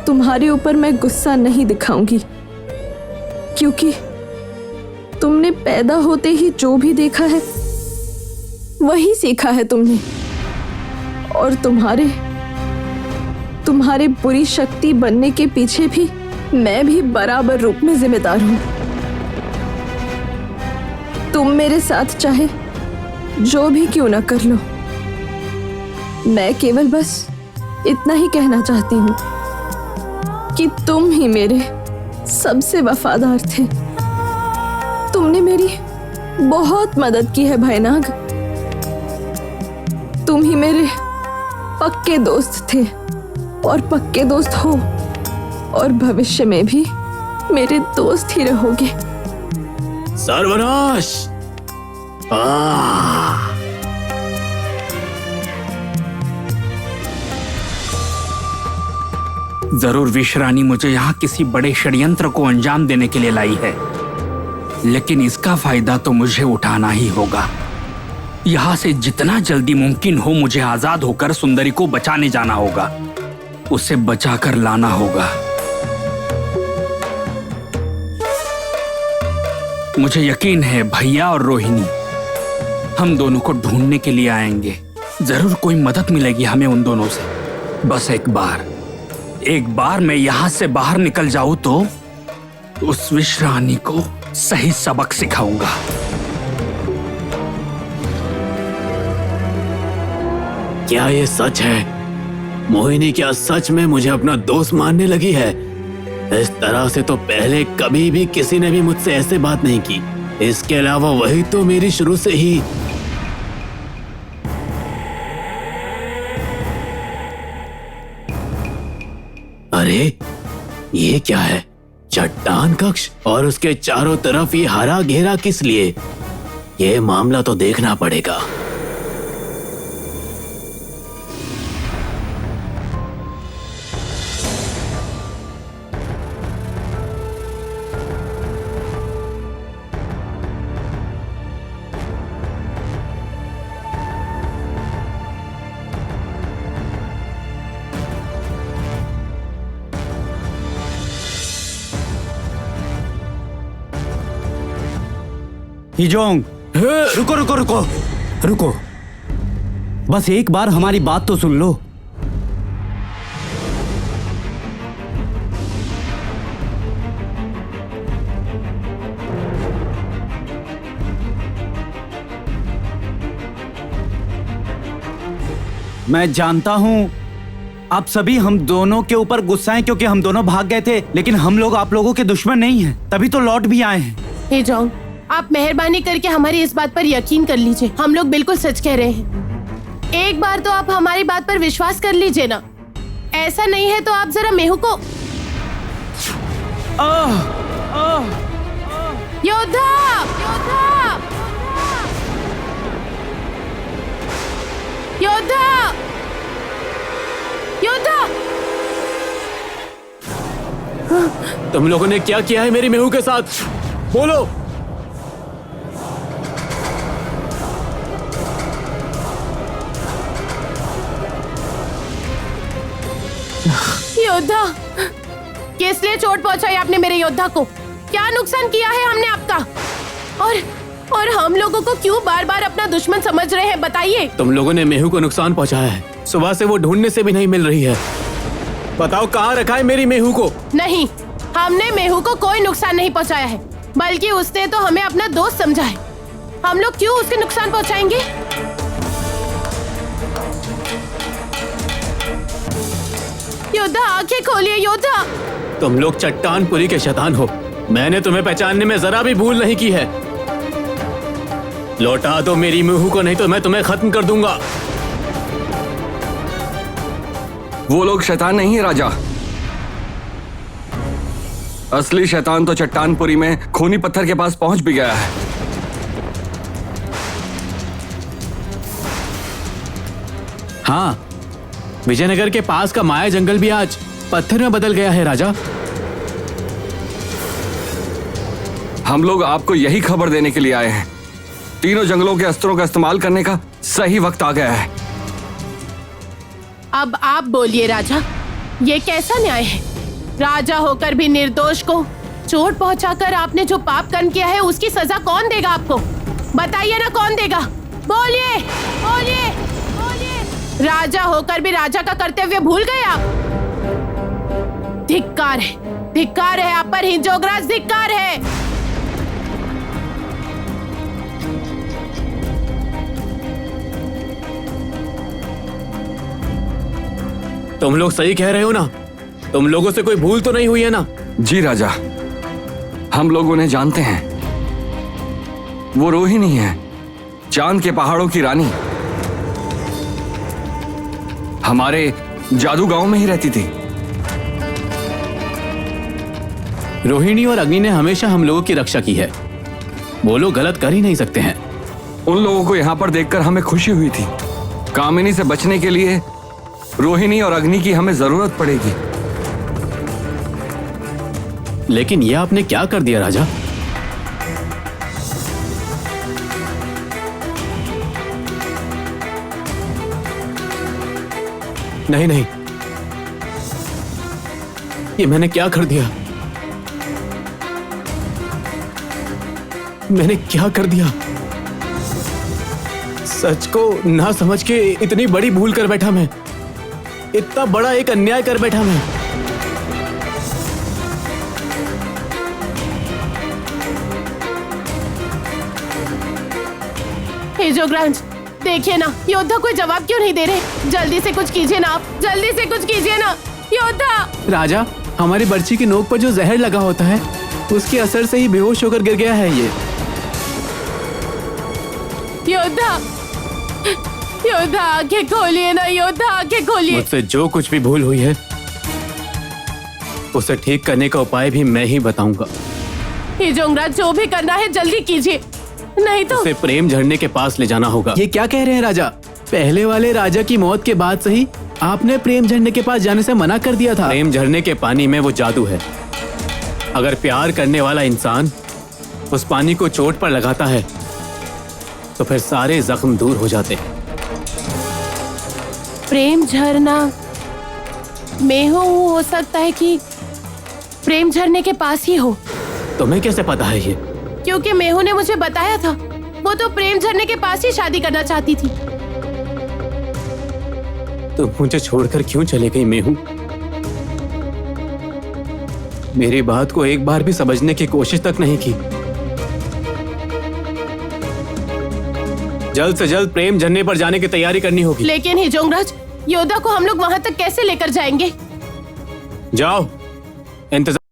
तुम्हारे ऊपर मैं गुस्सा नहीं दिखाऊंगी, क्योंकि तुमने पैदा होते ही जो भी देखा है वही सीखा है तुमने, और तुम्हारे बुरी शक्ति बनने के पीछे भी मैं भी बराबर रूप में जिम्मेदार हूं। तुम मेरे साथ चाहे जो भी क्यों ना कर लो, मैं केवल बस इतना ही कहना चाहती हूं कि तुम ही मेरे सबसे वफादार थे। तुमने मेरी बहुत मदद की है भयनाग। तुम ही मेरे पक्के दोस्त थे और पक्के दोस्त हो, और भविष्य में भी मेरे दोस्त ही रहोगे। सर्वनाश! जरूर विष रानी मुझे यहाँ किसी बड़े षड्यंत्र को अंजाम देने के लिए लाई है, लेकिन इसका फायदा तो मुझे उठाना ही होगा। यहाँ से जितना जल्दी मुमकिन हो मुझे आजाद होकर सुंदरी को बचाने जाना होगा, उसे बचाकर लाना होगा। मुझे यकीन है भैया और रोहिणी हम दोनों को ढूंढने के लिए आएंगे। जरूर कोई मदद मिलेगी हमें उन दोनों से। बस एक बार मैं यहां से बाहर निकल जाऊं तो उस विष रानी को सही सबक सिखाऊंगा। क्या ये सच है? मोहिनी क्या सच में मुझे अपना दोस्त मानने लगी है? इस तरह से तो पहले कभी भी किसी ने भी मुझसे ऐसे बात नहीं की। इसके अलावा वही तो मेरी शुरू से ही। अरे ये क्या है? चट्टान कक्ष और उसके चारों तरफ ये हरा घेरा किस लिए? ये मामला तो देखना पड़ेगा। हिजोंग, रुको रुको रुको रुको, बस एक बार हमारी बात तो सुन लो। मैं जानता हूं आप सभी हम दोनों के ऊपर गुस्सा हैं क्योंकि हम दोनों भाग गए थे, लेकिन हम लोग आप लोगों के दुश्मन नहीं हैं, तभी तो लौट भी आए हैं। हिजोंग, आप मेहरबानी करके हमारी इस बात पर यकीन कर लीजिए, हम लोग बिल्कुल सच कह रहे हैं। एक बार तो आप हमारी बात पर विश्वास कर लीजिए ना। ऐसा नहीं है तो आप जरा मेहू को। योद्धा! योद्धा! योद्धा! योद्धा! तुम लोगों ने क्या किया है मेरी मेहू के साथ? बोलो। योद्धा, किस लिए चोट पहुंचाई आपने मेरे योद्धा को? क्या नुकसान किया है हमने आपका? और हम लोगों को क्यों बार बार अपना दुश्मन समझ रहे हैं, बताइए। तुम लोगों ने मेहू को नुकसान पहुंचाया है। सुबह से वो ढूंढने से भी नहीं मिल रही है। बताओ कहाँ रखा है मेरी मेहू को? नहीं, हमने मेहू को कोई नुकसान नहीं पहुंचाया है, बल्कि उसने तो हमें अपना दोस्त समझा है। हम लोग क्यों उसके नुकसान पहुंचाएंगे? योद्धा, आंखें खोलिए योद्धा। तुम लोग चट्टानपुरी के शैतान हो। मैंने तुम्हें पहचानने में जरा भी भूल नहीं की है। लौटा दो मेरी मेहू को, नहीं तो मैं तुम्हें खत्म कर दूंगा। वो लोग शैतान नहीं है राजा। असली शैतान तो चट्टानपुरी में खूनी पत्थर के पास पहुंच भी गया है। हाँ, विजयनगर के पास का माया जंगल भी आज पत्थर में बदल गया है राजा। हम लोग आपको यही खबर देने के लिए आए हैं। तीनों जंगलों के अस्त्रों का इस्तेमाल करने का सही वक्त आ गया है। अब आप बोलिए राजा, ये कैसा न्याय है? राजा होकर भी निर्दोष को चोट पहुंचाकर आपने जो पाप कर्म किया है उसकी सजा कौन देगा आपको? बताइए ना, कौन देगा? बोलिए बोलिए बोलिए। राजा होकर भी राजा का कर्तव्य भूल गए आप। धिक्कार है आप पर हिंजोगराज, धिक्कार है। तुम लोग सही कह रहे हो ना? तुम लोगों से कोई भूल तो नहीं हुई है ना? जी राजा, हम लोग उन्हें जानते हैं। वो रोहिणी है, चांद के पहाड़ों की रानी। हमारे जादू गांव में ही रहती थी। रोहिणी और अग्नि ने हमेशा हम लोगों की रक्षा की है। वो लोग गलत कर ही नहीं सकते हैं। उन लोगों को यहाँ पर देखकर हमें खुशी हुई थी। कामिनी से बचने के लिए रोहिणी और अग्नि की हमें जरूरत पड़ेगी। लेकिन यह आपने क्या कर दिया राजा? नहीं नहीं, ये मैंने क्या कर दिया? मैंने क्या कर दिया? सच को ना समझ के इतनी बड़ी भूल कर बैठा मैं। इतना बड़ा एक अन्याय कर बैठा मैं। हिंजोगराज, देखिए ना, योद्धा कोई जवाब क्यों नहीं दे रहे? जल्दी से कुछ कीजिए ना आप, जल्दी से कुछ कीजिए ना योद्धा। राजा, हमारी बर्छी की नोक पर जो जहर लगा होता है उसके असर से ही बेहोश होकर गिर गया है ये। योद्धा, योद्धा आंखें खोलिए ना, योद्धा आंखें खोलिए। मुझसे जो कुछ भी भूल हुई है उसे ठीक करने का उपाय भी मैं ही बताऊंगा। हिंजोगराज, जो भी करना है जल्दी कीजिए, नहीं तो उसे प्रेम झरने के पास ले जाना होगा। ये क्या कह रहे हैं राजा? पहले वाले राजा की मौत के बाद से ही आपने प्रेम झरने के पास जाने से मना कर दिया था। प्रेम झरने के पानी में वो जादू है। अगर प्यार करने वाला इंसान उस पानी को चोट पर लगाता है तो फिर सारे जख्म दूर हो जाते हैं। प्रेम झरना में हो सकता है कि प्रेम झरने के पास ही हो। तुम्हें कैसे पता है ये? क्योंकि मेहू ने मुझे बताया था। वो तो प्रेम झरने के पास ही शादी करना चाहती थी। तुम मुझे छोड़कर क्यों चले गई मेहू? मेरी बात को एक बार भी समझने की कोशिश तक नहीं की। जल्द से जल्द प्रेम झरने पर जाने की तैयारी करनी होगी। लेकिन हिंजोगराज, योद्धा को हम लोग वहां तक कैसे लेकर जाएंगे? जाओ, इंतजार